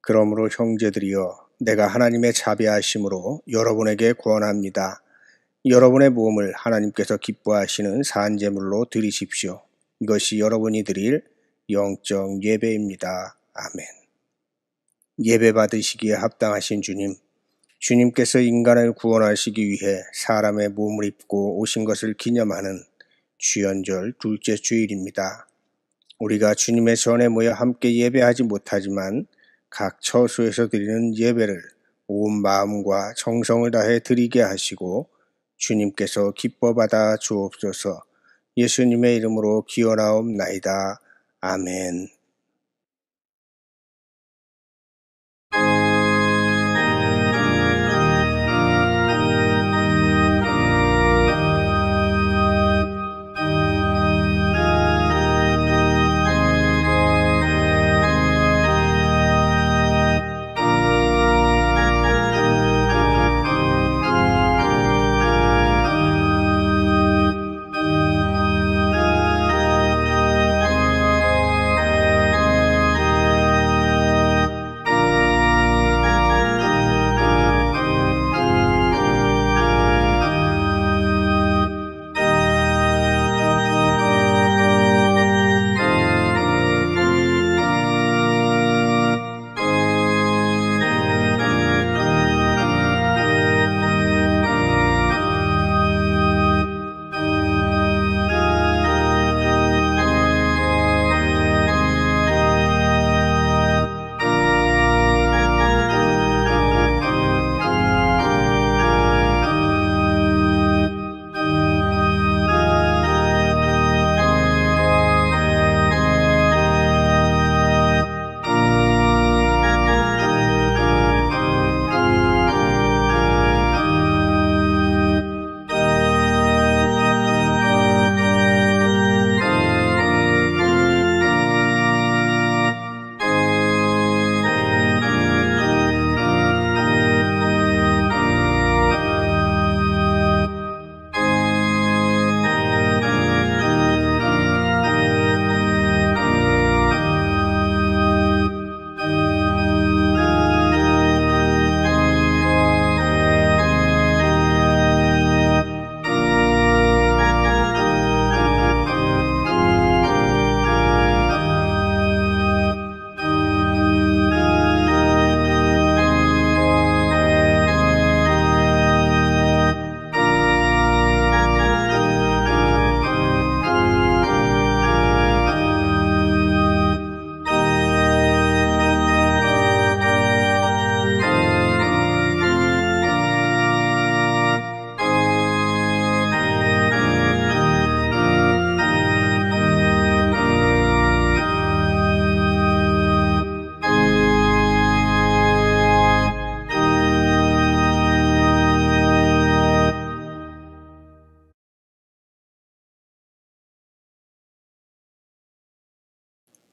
그러므로 형제들이여 내가 하나님의 자비하심으로 여러분에게 권합니다. 여러분의 몸을 하나님께서 기뻐하시는 산제물로 드리십시오. 이것이 여러분이 드릴 영적 예배입니다. 아멘. 예배 받으시기에 합당하신 주님, 주님께서 인간을 구원하시기 위해 사람의 몸을 입고 오신 것을 기념하는 주연절 둘째 주일입니다. 우리가 주님의 전에 모여 함께 예배하지 못하지만 각 처소에서 드리는 예배를 온 마음과 정성을 다해 드리게 하시고 주님께서 기뻐 받아 주옵소서. 예수님의 이름으로 기원하옵나이다. 아멘.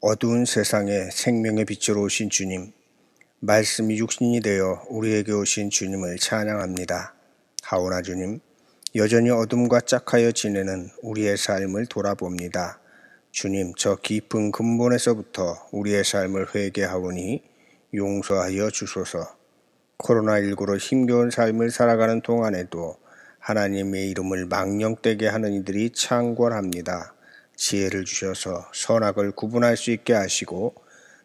어두운 세상에 생명의 빛으로 오신 주님, 말씀이 육신이 되어 우리에게 오신 주님을 찬양합니다. 하오나 주님, 여전히 어둠과 짝하여 지내는 우리의 삶을 돌아봅니다. 주님, 저 깊은 근본에서부터 우리의 삶을 회개하오니 용서하여 주소서. 코로나19로 힘겨운 삶을 살아가는 동안에도 하나님의 이름을 망령되게 하는 이들이 창궐합니다. 지혜를 주셔서 선악을 구분할 수 있게 하시고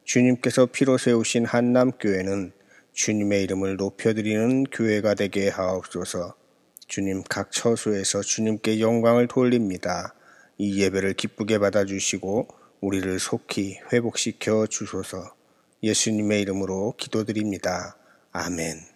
주님께서 피로 세우신 한남교회는 주님의 이름을 높여드리는 교회가 되게 하옵소서. 주님, 각 처소에서 주님께 영광을 돌립니다. 이 예배를 기쁘게 받아주시고 우리를 속히 회복시켜 주소서. 예수님의 이름으로 기도드립니다. 아멘.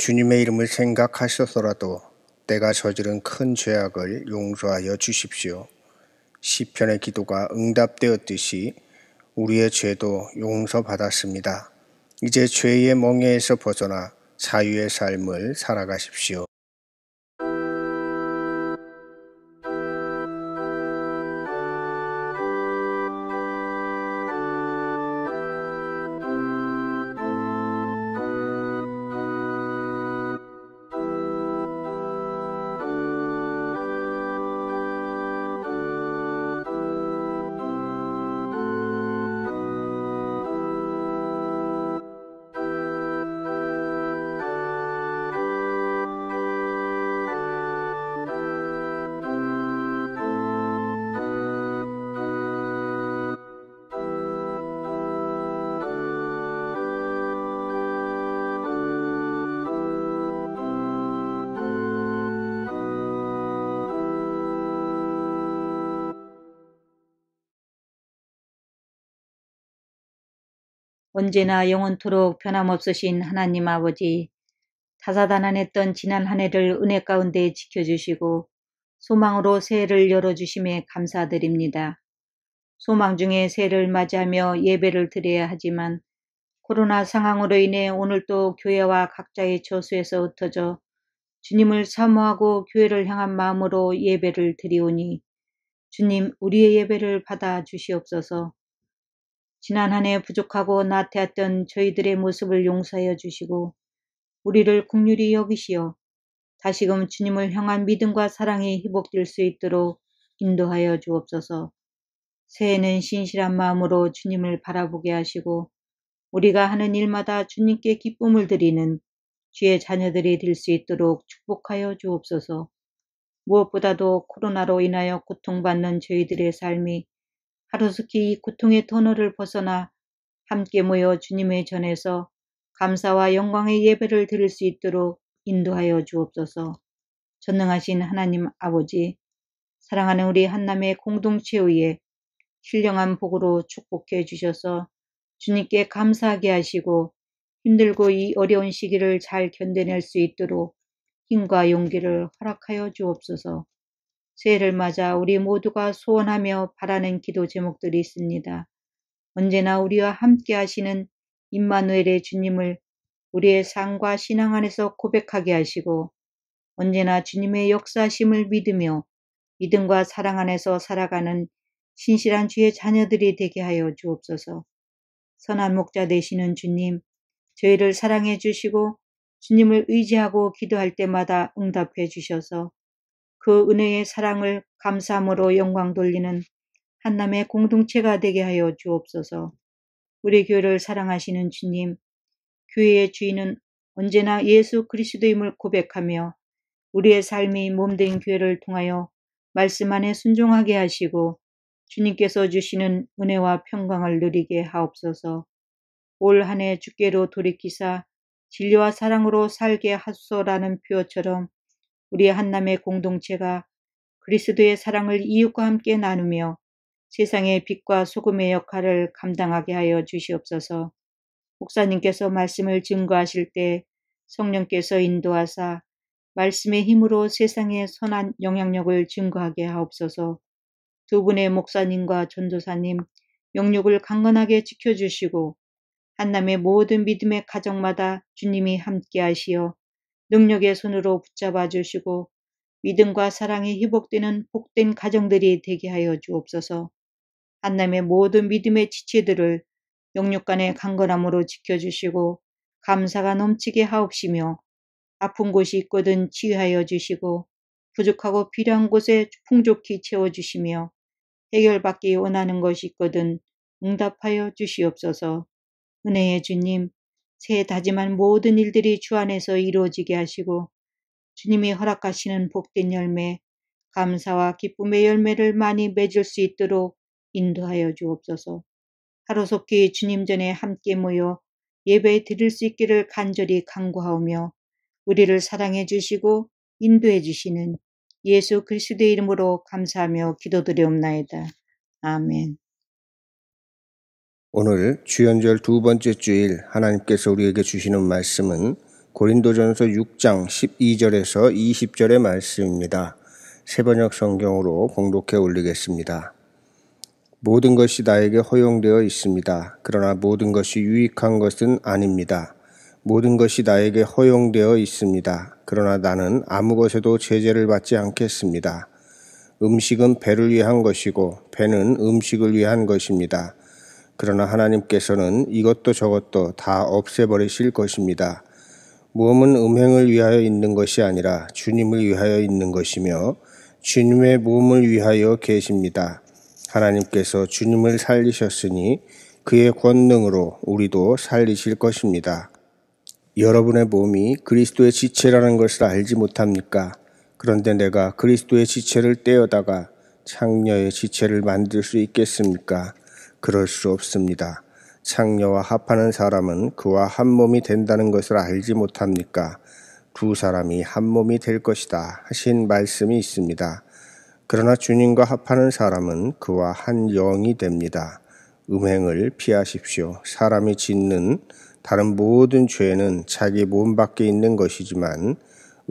주님의 이름을 생각하셔서라도 내가 저지른 큰 죄악을 용서하여 주십시오. 시편의 기도가 응답되었듯이 우리의 죄도 용서받았습니다. 이제 죄의 멍에에서 벗어나 자유의 삶을 살아가십시오. 언제나 영원토록 변함없으신 하나님 아버지, 다사다난했던 지난 한 해를 은혜 가운데 지켜주시고 소망으로 새해를 열어주심에 감사드립니다. 소망 중에 새해를 맞이하며 예배를 드려야 하지만 코로나 상황으로 인해 오늘 또 교회와 각자의 처소에서 흩어져 주님을 사모하고 교회를 향한 마음으로 예배를 드리오니 주님 우리의 예배를 받아 주시옵소서. 지난 한 해 부족하고 나태했던 저희들의 모습을 용서하여 주시고 우리를 긍휼히 여기시어 다시금 주님을 향한 믿음과 사랑이 회복될 수 있도록 인도하여 주옵소서. 새해는 신실한 마음으로 주님을 바라보게 하시고 우리가 하는 일마다 주님께 기쁨을 드리는 주의 자녀들이 될 수 있도록 축복하여 주옵소서. 무엇보다도 코로나로 인하여 고통받는 저희들의 삶이 하루속히 이 고통의 터널을 벗어나 함께 모여 주님의 전에서 감사와 영광의 예배를 드릴 수 있도록 인도하여 주옵소서. 전능하신 하나님 아버지, 사랑하는 우리 한남의 공동체 위에 신령한 복으로 축복해 주셔서 주님께 감사하게 하시고 힘들고 이 어려운 시기를 잘 견뎌낼 수 있도록 힘과 용기를 허락하여 주옵소서. 새해를 맞아 우리 모두가 소원하며 바라는 기도 제목들이 있습니다. 언제나 우리와 함께 하시는 임마누엘의 주님을 우리의 삶과 신앙 안에서 고백하게 하시고 언제나 주님의 역사심을 믿으며 믿음과 사랑 안에서 살아가는 신실한 주의 자녀들이 되게 하여 주옵소서. 선한 목자 되시는 주님, 저희를 사랑해 주시고 주님을 의지하고 기도할 때마다 응답해 주셔서 그 은혜의 사랑을 감사함으로 영광 돌리는 한남의 공동체가 되게 하여 주옵소서. 우리 교회를 사랑하시는 주님, 교회의 주인은 언제나 예수 그리스도임을 고백하며 우리의 삶이 몸된 교회를 통하여 말씀 안에 순종하게 하시고 주님께서 주시는 은혜와 평강을 누리게 하옵소서. 올 한 해 주께로 돌이키사 진리와 사랑으로 살게 하소서라는 표어처럼 우리 한남의 공동체가 그리스도의 사랑을 이웃과 함께 나누며 세상의 빛과 소금의 역할을 감당하게 하여 주시옵소서. 목사님께서 말씀을 증거하실 때 성령께서 인도하사 말씀의 힘으로 세상의 선한 영향력을 증거하게 하옵소서. 두 분의 목사님과 전도사님 영육을 강건하게 지켜주시고 한남의 모든 믿음의 가정마다 주님이 함께 하시어 능력의 손으로 붙잡아 주시고 믿음과 사랑이 회복되는 복된 가정들이 되게 하여 주옵소서. 한남의 모든 믿음의 지체들을 영육간의 강건함으로 지켜주시고 감사가 넘치게 하옵시며 아픈 곳이 있거든 치유하여 주시고 부족하고 필요한 곳에 풍족히 채워주시며 해결받기 원하는 것이 있거든 응답하여 주시옵소서. 은혜의 주님, 새해 다짐한 모든 일들이 주 안에서 이루어지게 하시고 주님이 허락하시는 복된 열매, 감사와 기쁨의 열매를 많이 맺을 수 있도록 인도하여 주옵소서. 하루속히 주님 전에 함께 모여 예배 드릴 수 있기를 간절히 간구하오며 우리를 사랑해 주시고 인도해 주시는 예수 그리스도의 이름으로 감사하며 기도드리옵나이다. 아멘. 오늘 주연절 두 번째 주일 하나님께서 우리에게 주시는 말씀은 고린도전서 6장 12절에서 20절의 말씀입니다. 새번역 성경으로 봉독해 올리겠습니다. 모든 것이 나에게 허용되어 있습니다. 그러나 모든 것이 유익한 것은 아닙니다. 모든 것이 나에게 허용되어 있습니다. 그러나 나는 아무 것에도 제재를 받지 않겠습니다. 음식은 배를 위한 것이고 배는 음식을 위한 것입니다. 그러나 하나님께서는 이것도 저것도 다 없애버리실 것입니다. 몸은 음행을 위하여 있는 것이 아니라 주님을 위하여 있는 것이며 주님의 몸을 위하여 계십니다. 하나님께서 주님을 살리셨으니 그의 권능으로 우리도 살리실 것입니다. 여러분의 몸이 그리스도의 지체라는 것을 알지 못합니까? 그런데 내가 그리스도의 지체를 떼어다가 창녀의 지체를 만들 수 있겠습니까? 그럴 수 없습니다. 창녀와 합하는 사람은 그와 한 몸이 된다는 것을 알지 못합니까? 두 사람이 한 몸이 될 것이다 하신 말씀이 있습니다. 그러나 주님과 합하는 사람은 그와 한 영이 됩니다. 음행을 피하십시오. 사람이 짓는 다른 모든 죄는 자기 몸 밖에 있는 것이지만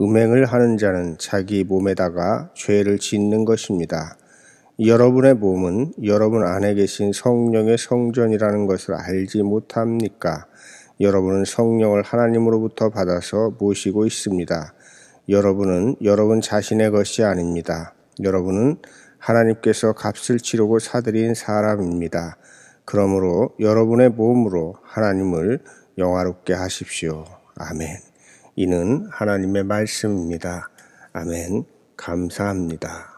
음행을 하는 자는 자기 몸에다가 죄를 짓는 것입니다. 여러분의 몸은 여러분 안에 계신 성령의 성전이라는 것을 알지 못합니까? 여러분은 성령을 하나님으로부터 받아서 모시고 있습니다. 여러분은 여러분 자신의 것이 아닙니다. 여러분은 하나님께서 값을 치르고 사들인 사람입니다. 그러므로 여러분의 몸으로 하나님을 영화롭게 하십시오. 아멘. 이는 하나님의 말씀입니다. 아멘. 감사합니다.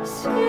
See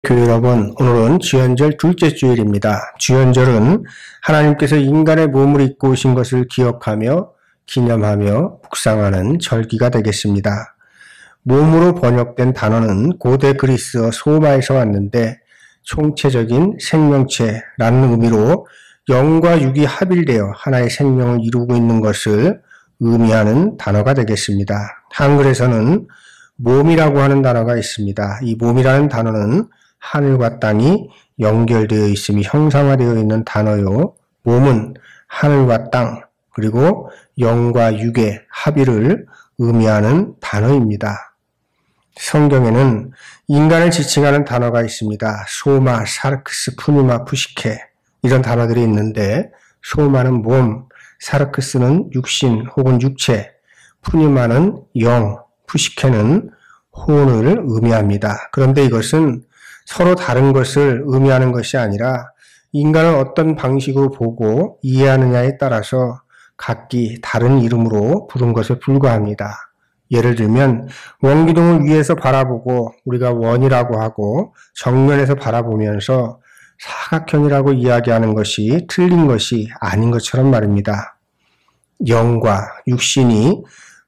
교회 여러분, 오늘은 주연절 둘째 주일입니다. 주연절은 하나님께서 인간의 몸을 입고 오신 것을 기억하며 기념하며 묵상하는 절기가 되겠습니다. 몸으로 번역된 단어는 고대 그리스어 소마에서 왔는데 총체적인 생명체라는 의미로 영과 육이 합일되어 하나의 생명을 이루고 있는 것을 의미하는 단어가 되겠습니다. 한글에서는 몸이라고 하는 단어가 있습니다. 이 몸이라는 단어는 하늘과 땅이 연결되어 있음이 형상화되어 있는 단어요. 몸은 하늘과 땅 그리고 영과 육의 합의를 의미하는 단어입니다. 성경에는 인간을 지칭하는 단어가 있습니다. 소마, 사르크스, 푸니마, 푸시케 이런 단어들이 있는데 소마는 몸, 사르크스는 육신 혹은 육체, 푸니마는 영, 푸시케는 혼을 의미합니다. 그런데 이것은 서로 다른 것을 의미하는 것이 아니라 인간을 어떤 방식으로 보고 이해하느냐에 따라서 각기 다른 이름으로 부른 것에 불과합니다. 예를 들면 원기둥을 위에서 바라보고 우리가 원이라고 하고 정면에서 바라보면서 사각형이라고 이야기하는 것이 틀린 것이 아닌 것처럼 말입니다. 영과 육신이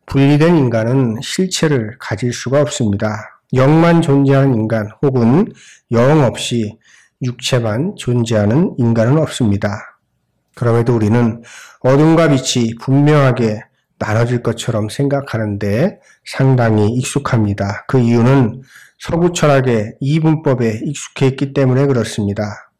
분리된 인간은 실체를 가질 수가 없습니다. 영만 존재하는 인간 혹은 영 없이 육체만 존재하는 인간은 없습니다. 그럼에도 우리는 어둠과 빛이 분명하게 나눠질 것처럼 생각하는데 상당히 익숙합니다. 그 이유는 서구 철학의 이분법에 익숙해 있기 때문에 그렇습니다.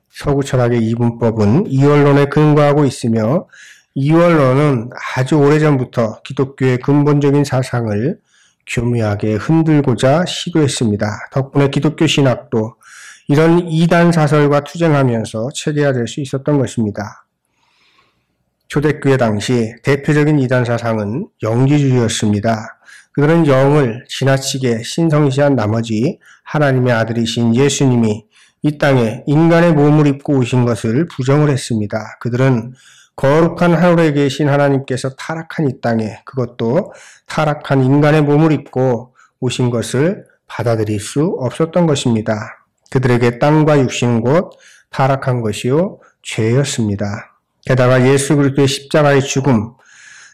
서구 철학의 이분법은 이원론에 근거하고 있으며 이원론은 아주 오래전부터 기독교의 근본적인 사상을 교묘하게 흔들고자 시도했습니다. 덕분에 기독교 신학도 이런 이단 사설과 투쟁하면서 체계화될 수 있었던 것입니다. 초대교회 당시 대표적인 이단 사상은 영지주의였습니다. 그들은 영을 지나치게 신성시한 나머지 하나님의 아들이신 예수님이 이 땅에 인간의 몸을 입고 오신 것을 부정을 했습니다. 그들은 거룩한 하늘에 계신 하나님께서 타락한 이 땅에 그것도 타락한 인간의 몸을 입고 오신 것을 받아들일 수 없었던 것입니다. 그들에게 땅과 육신은 곧 타락한 것이요 죄였습니다. 게다가 예수 그리스도의 십자가의 죽음,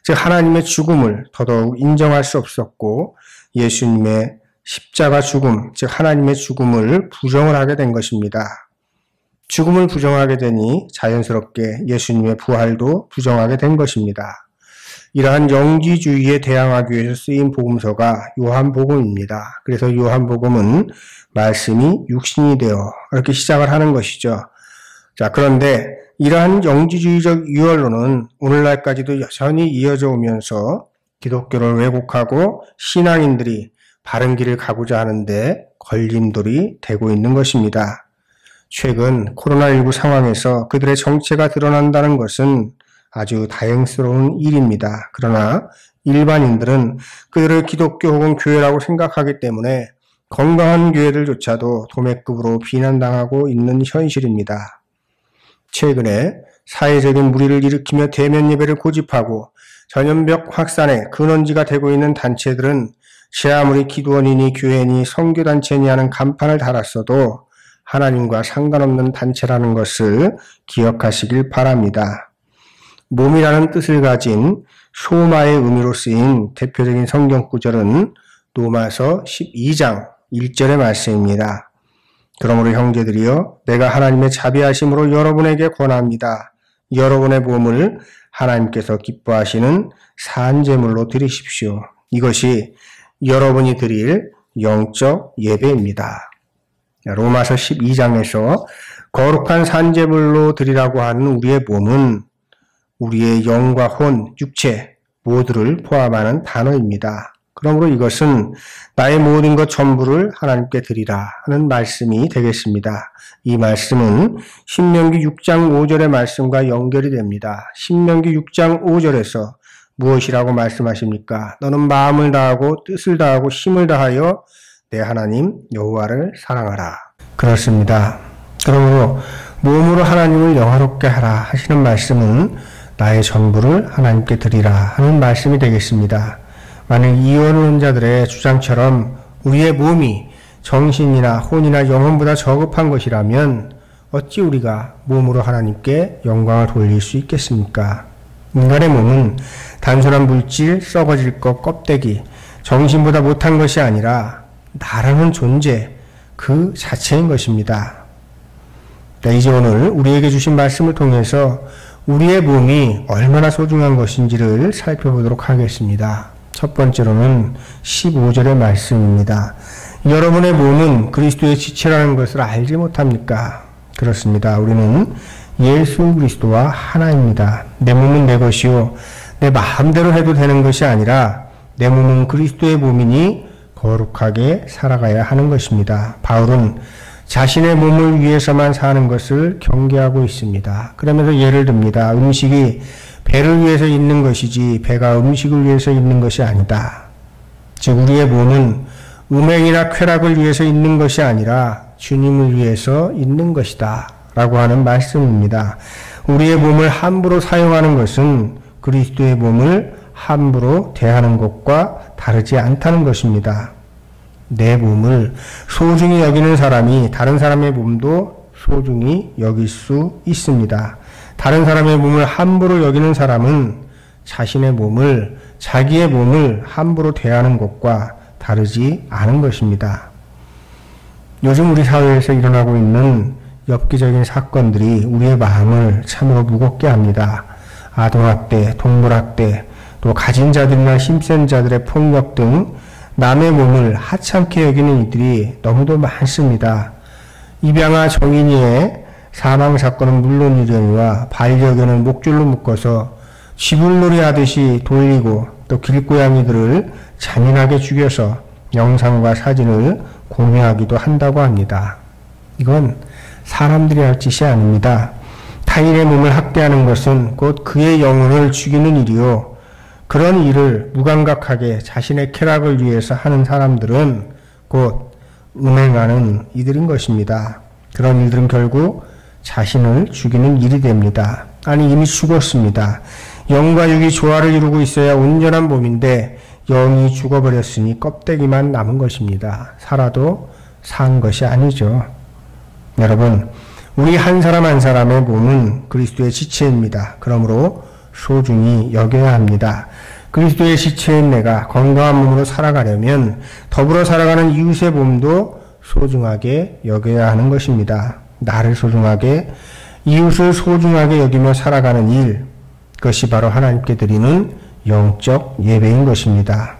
즉 하나님의 죽음을 더더욱 인정할 수 없었고 예수님의 십자가 죽음, 즉 하나님의 죽음을 부정을 하게 된 것입니다. 죽음을 부정하게 되니 자연스럽게 예수님의 부활도 부정하게 된 것입니다. 이러한 영지주의에 대항하기 위해서 쓰인 복음서가 요한복음입니다. 그래서 요한복음은 말씀이 육신이 되어 이렇게 시작을 하는 것이죠. 자, 그런데 이러한 영지주의적 유언론은 오늘날까지도 여전히 이어져 오면서 기독교를 왜곡하고 신앙인들이 바른 길을 가고자 하는데 걸림돌이 되고 있는 것입니다. 최근 코로나19 상황에서 그들의 정체가 드러난다는 것은 아주 다행스러운 일입니다. 그러나 일반인들은 그들을 기독교 혹은 교회라고 생각하기 때문에 건강한 교회들조차도 도매급으로 비난당하고 있는 현실입니다. 최근에 사회적인 무리를 일으키며 대면 예배를 고집하고 전염병 확산의 근원지가 되고 있는 단체들은 제 아무리 기도원이니 교회니 선교단체니 하는 간판을 달았어도 하나님과 상관없는 단체라는 것을 기억하시길 바랍니다. 몸이라는 뜻을 가진 소마의 의미로 쓰인 대표적인 성경 구절은 로마서 12장 1절의 말씀입니다. 그러므로 형제들이여 내가 하나님의 자비하심으로 여러분에게 권합니다. 여러분의 몸을 하나님께서 기뻐하시는 산제물로 드리십시오. 이것이 여러분이 드릴 영적 예배입니다. 로마서 12장에서 거룩한 산제물로 드리라고 하는 우리의 몸은 우리의 영과 혼, 육체 모두를 포함하는 단어입니다. 그러므로 이것은 나의 모든 것 전부를 하나님께 드리라 하는 말씀이 되겠습니다. 이 말씀은 신명기 6장 5절의 말씀과 연결이 됩니다. 신명기 6장 5절에서 무엇이라고 말씀하십니까? 너는 마음을 다하고 뜻을 다하고 힘을 다하여 내 하나님 여호와를 사랑하라. 그렇습니다. 그러므로 몸으로 하나님을 영화롭게 하라 하시는 말씀은 나의 전부를 하나님께 드리라 하는 말씀이 되겠습니다. 만약 이원론자들의 주장처럼 우리의 몸이 정신이나 혼이나 영혼보다 저급한 것이라면 어찌 우리가 몸으로 하나님께 영광을 돌릴 수 있겠습니까? 인간의 몸은 단순한 물질, 썩어질 것, 껍데기, 정신보다 못한 것이 아니라 나라는 존재, 그 자체인 것입니다. 네, 이제 오늘 우리에게 주신 말씀을 통해서 우리의 몸이 얼마나 소중한 것인지를 살펴보도록 하겠습니다. 첫 번째로는 15절의 말씀입니다. 여러분의 몸은 그리스도의 지체라는 것을 알지 못합니까? 그렇습니다. 우리는 예수 그리스도와 하나입니다. 내 몸은 내 것이요 내 마음대로 해도 되는 것이 아니라 내 몸은 그리스도의 몸이니 거룩하게 살아가야 하는 것입니다. 바울은 자신의 몸을 위해서만 사는 것을 경계하고 있습니다. 그러면서 예를 듭니다. 음식이 배를 위해서 있는 것이지 배가 음식을 위해서 있는 것이 아니다. 즉 우리의 몸은 음행이나 쾌락을 위해서 있는 것이 아니라 주님을 위해서 있는 것이다 라고 하는 말씀입니다. 우리의 몸을 함부로 사용하는 것은 그리스도의 몸을 함부로 대하는 것과 다르지 않다는 것입니다. 내 몸을 소중히 여기는 사람이 다른 사람의 몸도 소중히 여길 수 있습니다. 다른 사람의 몸을 함부로 여기는 사람은 자신의 몸을, 자기의 몸을 함부로 대하는 것과 다르지 않은 것입니다. 요즘 우리 사회에서 일어나고 있는 엽기적인 사건들이 우리의 마음을 참으로 무겁게 합니다. 아동학대, 동물학대, 또 가진 자들이나 힘센 자들의 폭력 등 남의 몸을 하찮게 여기는 이들이 너무도 많습니다. 입양아 정인이의 사망사건은 물론이려니와 반려견을 목줄로 묶어서 쥐불놀이 하듯이 돌리고 또 길고양이들을 잔인하게 죽여서 영상과 사진을 공유하기도 한다고 합니다. 이건 사람들이 할 짓이 아닙니다. 타인의 몸을 학대하는 것은 곧 그의 영혼을 죽이는 일이요. 그런 일을 무감각하게 자신의 쾌락을 위해서 하는 사람들은 곧 음행하는 이들인 것입니다. 그런 일들은 결국 자신을 죽이는 일이 됩니다. 아니 이미 죽었습니다. 영과 육이 조화를 이루고 있어야 온전한 몸인데 영이 죽어버렸으니 껍데기만 남은 것입니다. 살아도 산 것이 아니죠. 여러분, 우리 한 사람 한 사람의 몸은 그리스도의 지체입니다. 그러므로 소중히 여겨야 합니다. 그리스도의 지체인 내가 건강한 몸으로 살아가려면 더불어 살아가는 이웃의 몸도 소중하게 여겨야 하는 것입니다. 나를 소중하게, 이웃을 소중하게 여기며 살아가는 일, 그것이 바로 하나님께 드리는 영적 예배인 것입니다.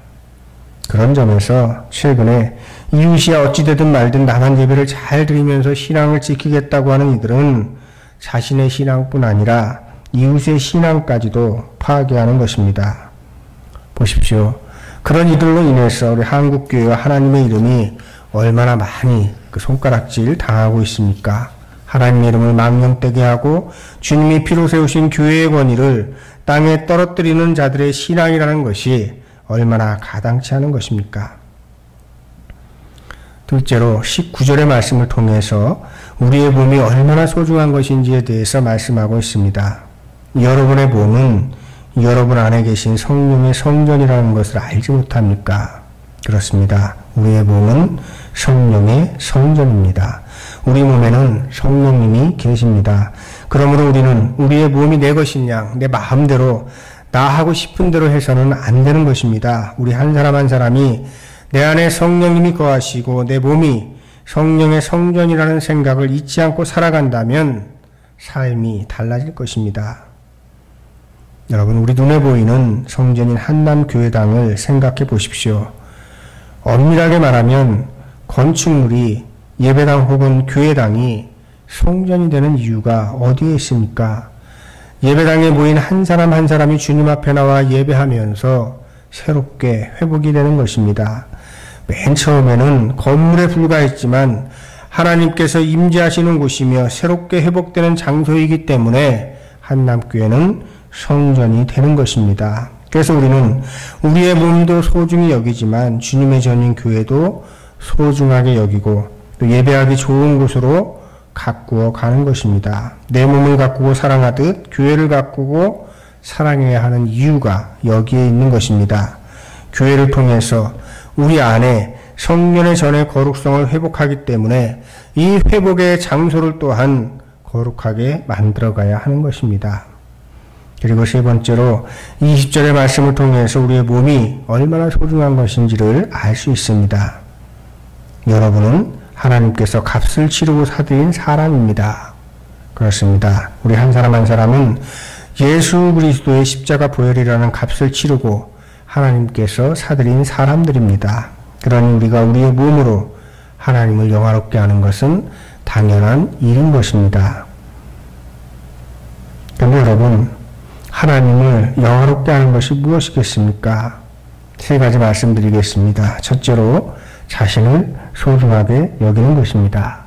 그런 점에서 최근에 이웃이 어찌되든 말든 나만 예배를 잘 드리면서 신앙을 지키겠다고 하는 이들은 자신의 신앙뿐 아니라 이웃의 신앙까지도 파괴하는 것입니다. 보십시오. 그런 이들로 인해서 우리 한국교회와 하나님의 이름이 얼마나 많이 그 손가락질 당하고 있습니까? 하나님의 이름을 망령되게 하고 주님이 피로 세우신 교회의 권위를 땅에 떨어뜨리는 자들의 신앙이라는 것이 얼마나 가당치 않은 것입니까? 둘째로 19절의 말씀을 통해서 우리의 몸이 얼마나 소중한 것인지에 대해서 말씀하고 있습니다. 여러분의 몸은 여러분 안에 계신 성령의 성전이라는 것을 알지 못합니까? 그렇습니다. 우리의 몸은 성령의 성전입니다. 우리 몸에는 성령님이 계십니다. 그러므로 우리는 우리의 몸이 내 것인 양, 내 마음대로 나 하고 싶은 대로 해서는 안 되는 것입니다. 우리 한 사람 한 사람이 내 안에 성령님이 거하시고 내 몸이 성령의 성전이라는 생각을 잊지 않고 살아간다면 삶이 달라질 것입니다. 여러분, 우리 눈에 보이는 성전인 한남교회당을 생각해 보십시오. 엄밀하게 말하면 건축물이 예배당 혹은 교회당이 성전이 되는 이유가 어디에 있습니까? 예배당에 모인 한 사람 한 사람이 주님 앞에 나와 예배하면서 새롭게 회복이 되는 것입니다. 맨 처음에는 건물에 불과했지만 하나님께서 임재하시는 곳이며 새롭게 회복되는 장소이기 때문에 한남교회는 성전이 되는 것입니다. 그래서 우리는 우리의 몸도 소중히 여기지만 주님의 전인 교회도 소중하게 여기고 또 예배하기 좋은 곳으로 가꾸어 가는 것입니다. 내 몸을 가꾸고 사랑하듯 교회를 가꾸고 사랑해야 하는 이유가 여기에 있는 것입니다. 교회를 통해서 우리 안에 성년의 전의 거룩성을 회복하기 때문에 이 회복의 장소를 또한 거룩하게 만들어가야 하는 것입니다. 그리고 세 번째로 20절의 말씀을 통해서 우리의 몸이 얼마나 소중한 것인지를 알 수 있습니다. 여러분은 하나님께서 값을 치르고 사드린 사람입니다. 그렇습니다. 우리 한 사람 한 사람은 예수 그리스도의 십자가 보혈이라는 값을 치르고 하나님께서 사드린 사람들입니다. 그러니 우리가 우리의 몸으로 하나님을 영화롭게 하는 것은 당연한 일인 것입니다. 그런데 여러분, 하나님을 영화롭게 하는 것이 무엇이겠습니까? 세 가지 말씀드리겠습니다. 첫째로 자신을 소중하게 여기는 것입니다.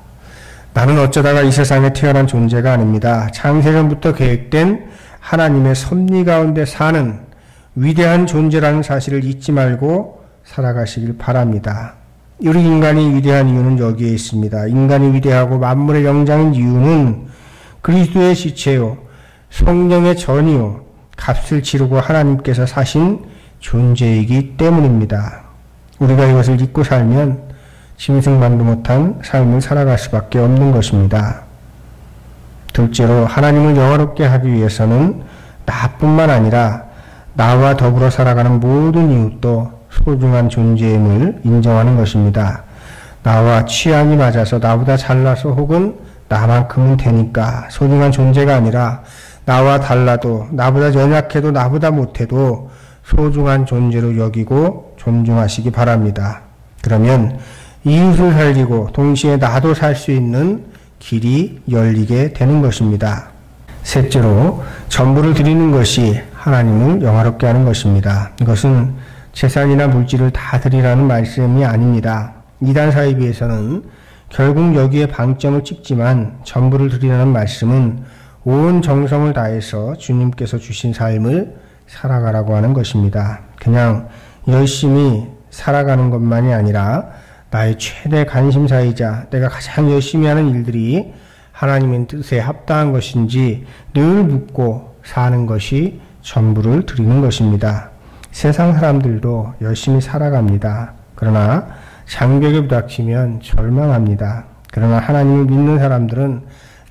나는 어쩌다가 이 세상에 태어난 존재가 아닙니다. 창세전부터 계획된 하나님의 섭리 가운데 사는 위대한 존재라는 사실을 잊지 말고 살아가시길 바랍니다. 우리 인간이 위대한 이유는 여기에 있습니다. 인간이 위대하고 만물의 영장인 이유는 그리스도의 지체요, 성령의 전이요, 값을 치르고 하나님께서 사신 존재이기 때문입니다. 우리가 이것을 잊고 살면 짐승만도 못한 삶을 살아갈 수밖에 없는 것입니다. 둘째로 하나님을 영화롭게 하기 위해서는 나뿐만 아니라 나와 더불어 살아가는 모든 이웃도 소중한 존재임을 인정하는 것입니다. 나와 취향이 맞아서 나보다 잘나서 혹은 나만큼은 되니까 소중한 존재가 아니라 나와 달라도 나보다 연약해도 나보다 못해도 소중한 존재로 여기고 존중하시기 바랍니다. 그러면 이웃을 살리고 동시에 나도 살 수 있는 길이 열리게 되는 것입니다. 셋째로 전부를 드리는 것이 하나님을 영화롭게 하는 것입니다. 이것은 재산이나 물질을 다 드리라는 말씀이 아닙니다. 이단 사이비에서는 결국 여기에 방점을 찍지만 전부를 드리라는 말씀은 온 정성을 다해서 주님께서 주신 삶을 살아가라고 하는 것입니다. 그냥 열심히 살아가는 것만이 아니라 나의 최대 관심사이자 내가 가장 열심히 하는 일들이 하나님의 뜻에 합당한 것인지 늘 묻고 사는 것이 전부를 드리는 것입니다. 세상 사람들도 열심히 살아갑니다. 그러나 장벽에 부닥치면 절망합니다. 그러나 하나님을 믿는 사람들은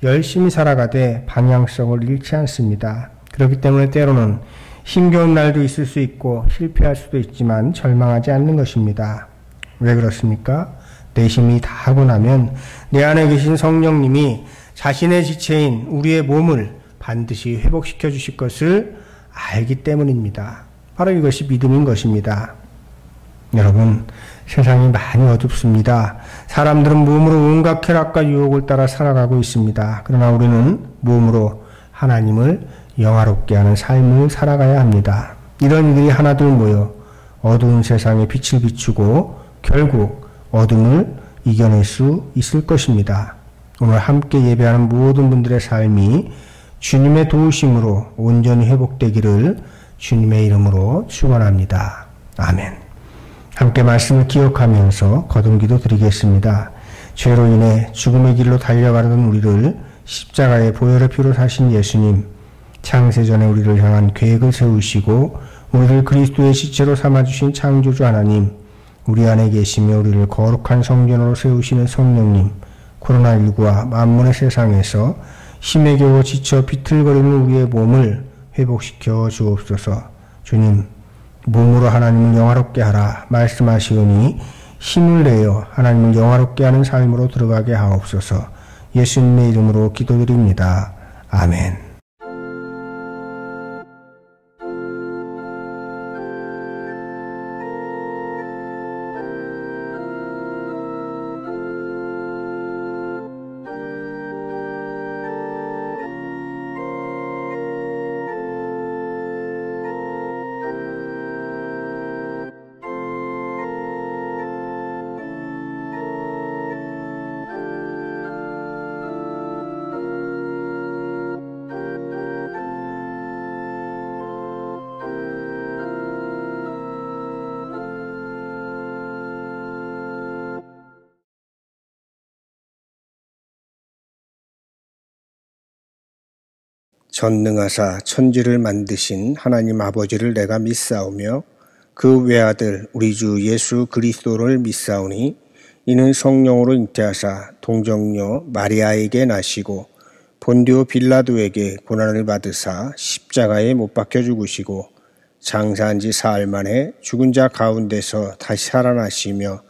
열심히 살아가되 방향성을 잃지 않습니다. 그렇기 때문에 때로는 힘겨운 날도 있을 수 있고 실패할 수도 있지만 절망하지 않는 것입니다. 왜 그렇습니까? 내 힘이 다 하고 나면 내 안에 계신 성령님이 자신의 지체인 우리의 몸을 반드시 회복시켜 주실 것을 알기 때문입니다. 바로 이것이 믿음인 것입니다. 여러분, 세상이 많이 어둡습니다. 사람들은 몸으로 온갖 쾌락과 유혹을 따라 살아가고 있습니다. 그러나 우리는 몸으로 하나님을 영화롭게 하는 삶을 살아가야 합니다. 이런 이들이 하나둘 모여 어두운 세상에 빛을 비추고 결국 어둠을 이겨낼 수 있을 것입니다. 오늘 함께 예배하는 모든 분들의 삶이 주님의 도우심으로 온전히 회복되기를 주님의 이름으로 축원합니다. 아멘. 함께 말씀을 기억하면서 거듭기도 드리겠습니다. 죄로 인해 죽음의 길로 달려가던 우리를 십자가의 보혈의 피로 사신 예수님, 창세전에 우리를 향한 계획을 세우시고 우리를 그리스도의 지체로 삼아주신 창조주 하나님, 우리 안에 계시며 우리를 거룩한 성전으로 세우시는 성령님, 코로나19와 만문의 세상에서 힘에 겨워 지쳐 비틀거리는 우리의 몸을 회복시켜 주옵소서. 주님, 몸으로 하나님을 영화롭게 하라 말씀하시오니 힘을 내어 하나님을 영화롭게 하는 삶으로 들어가게 하옵소서. 예수님의 이름으로 기도드립니다. 아멘. 전능하사 천지를 만드신 하나님 아버지를 내가 믿사오며 그 외아들 우리 주 예수 그리스도를 믿사오니 이는 성령으로 잉태하사 동정녀 마리아에게 나시고 본디오 빌라도에게 고난을 받으사 십자가에 못 박혀 죽으시고 장사한 지 사흘 만에 죽은 자 가운데서 다시 살아나시며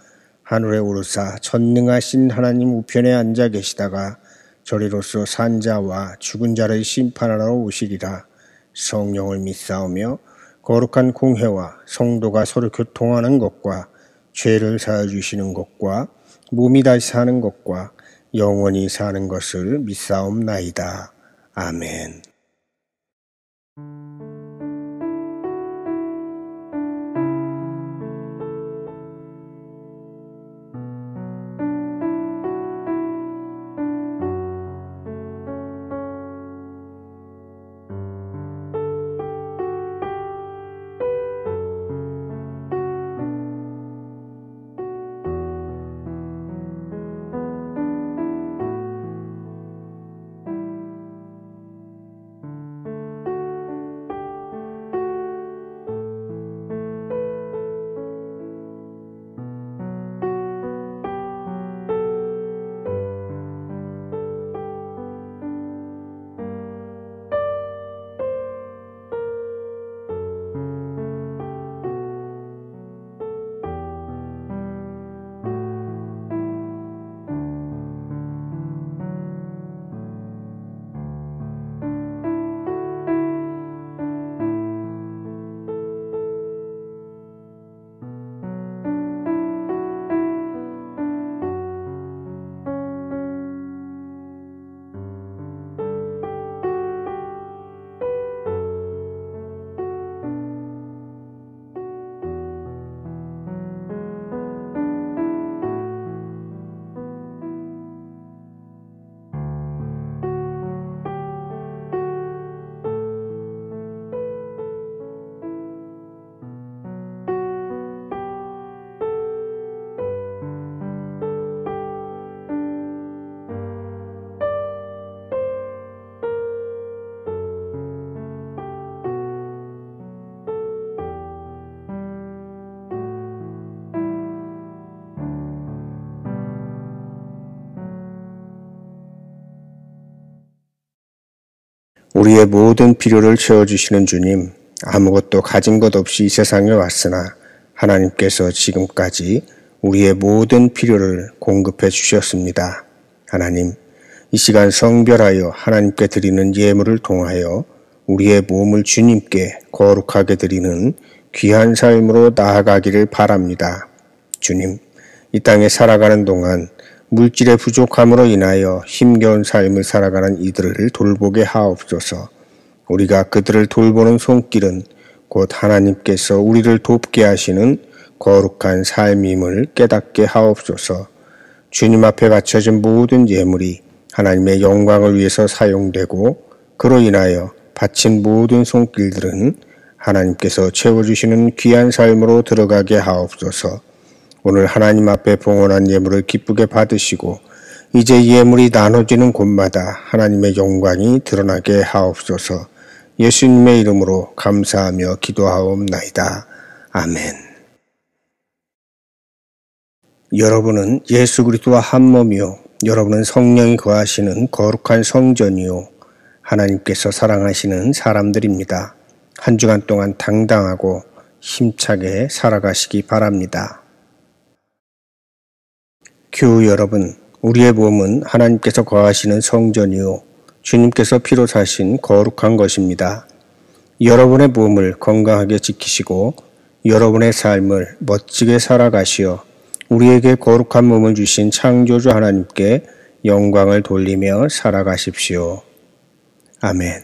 하늘에 오르사 전능하신 하나님 우편에 앉아 계시다가 저리로서 산 자와 죽은 자를 심판하러 오시리라. 성령을 믿사오며 거룩한 공회와 성도가 서로 교통하는 것과 죄를 사하여 주시는 것과 몸이 다시 사는 것과 영원히 사는 것을 믿사옵나이다. 아멘. 우리의 모든 필요를 채워주시는 주님, 아무것도 가진 것 없이 이 세상에 왔으나 하나님께서 지금까지 우리의 모든 필요를 공급해 주셨습니다. 하나님, 이 시간 성별하여 하나님께 드리는 예물을 통하여 우리의 몸을 주님께 거룩하게 드리는 귀한 삶으로 나아가기를 바랍니다. 주님, 이 땅에 살아가는 동안 물질의 부족함으로 인하여 힘겨운 삶을 살아가는 이들을 돌보게 하옵소서. 우리가 그들을 돌보는 손길은 곧 하나님께서 우리를 돕게 하시는 거룩한 삶임을 깨닫게 하옵소서. 주님 앞에 바쳐진 모든 예물이 하나님의 영광을 위해서 사용되고 그로 인하여 바친 모든 손길들은 하나님께서 채워주시는 귀한 삶으로 들어가게 하옵소서. 오늘 하나님 앞에 봉헌한 예물을 기쁘게 받으시고 이제 예물이 나눠지는 곳마다 하나님의 영광이 드러나게 하옵소서. 예수님의 이름으로 감사하며 기도하옵나이다. 아멘. 여러분은 예수 그리스도와 한 몸이요 여러분은 성령이 거하시는 거룩한 성전이요 하나님께서 사랑하시는 사람들입니다. 한 주간 동안 당당하고 힘차게 살아가시기 바랍니다. 교우 여러분, 우리의 몸은 하나님께서 거하시는 성전이요 주님께서 피로 사신 거룩한 것입니다. 여러분의 몸을 건강하게 지키시고 여러분의 삶을 멋지게 살아가시어 우리에게 거룩한 몸을 주신 창조주 하나님께 영광을 돌리며 살아가십시오. 아멘.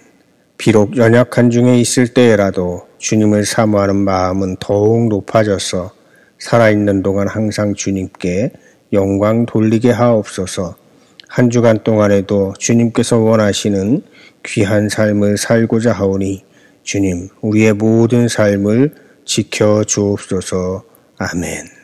비록 연약한 중에 있을 때에라도 주님을 사모하는 마음은 더욱 높아져서 살아있는 동안 항상 주님께 영광 돌리게 하옵소서. 한 주간 동안에도 주님께서 원하시는 귀한 삶을 살고자 하오니 주님, 우리의 모든 삶을 지켜 주옵소서. 아멘.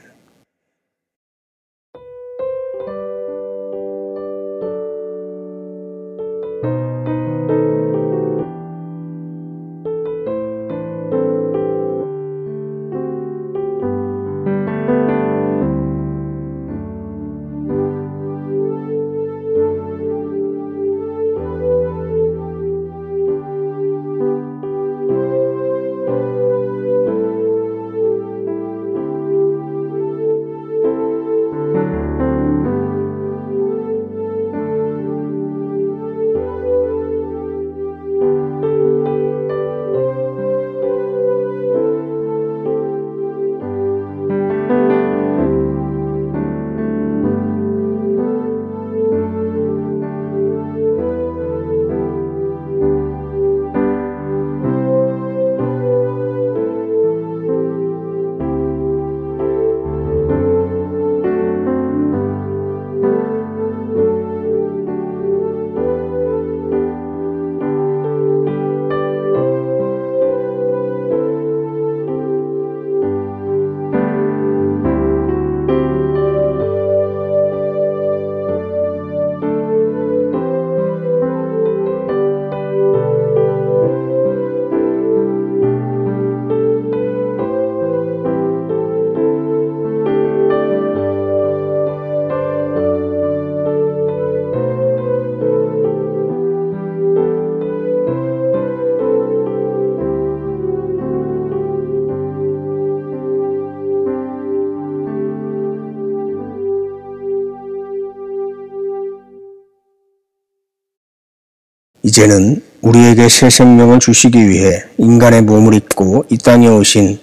이제는 우리에게 새 생명을 주시기 위해 인간의 몸을 입고 이 땅에 오신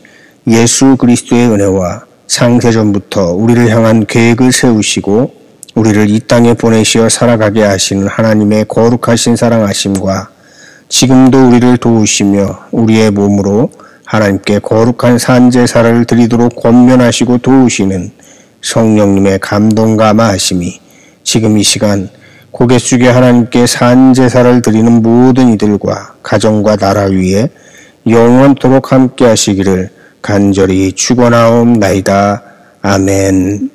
예수 그리스도의 은혜와 창세전부터 우리를 향한 계획을 세우시고 우리를 이 땅에 보내시어 살아가게 하시는 하나님의 거룩하신 사랑하심과 지금도 우리를 도우시며 우리의 몸으로 하나님께 거룩한 산제사를 드리도록 권면하시고 도우시는 성령님의 감동과 마하심이 지금 이 시간 고개 숙여 하나님께 산제사를 드리는 모든 이들과 가정과 나라 위에 영원토록 함께 하시기를 간절히 축원하옵나이다. 아멘.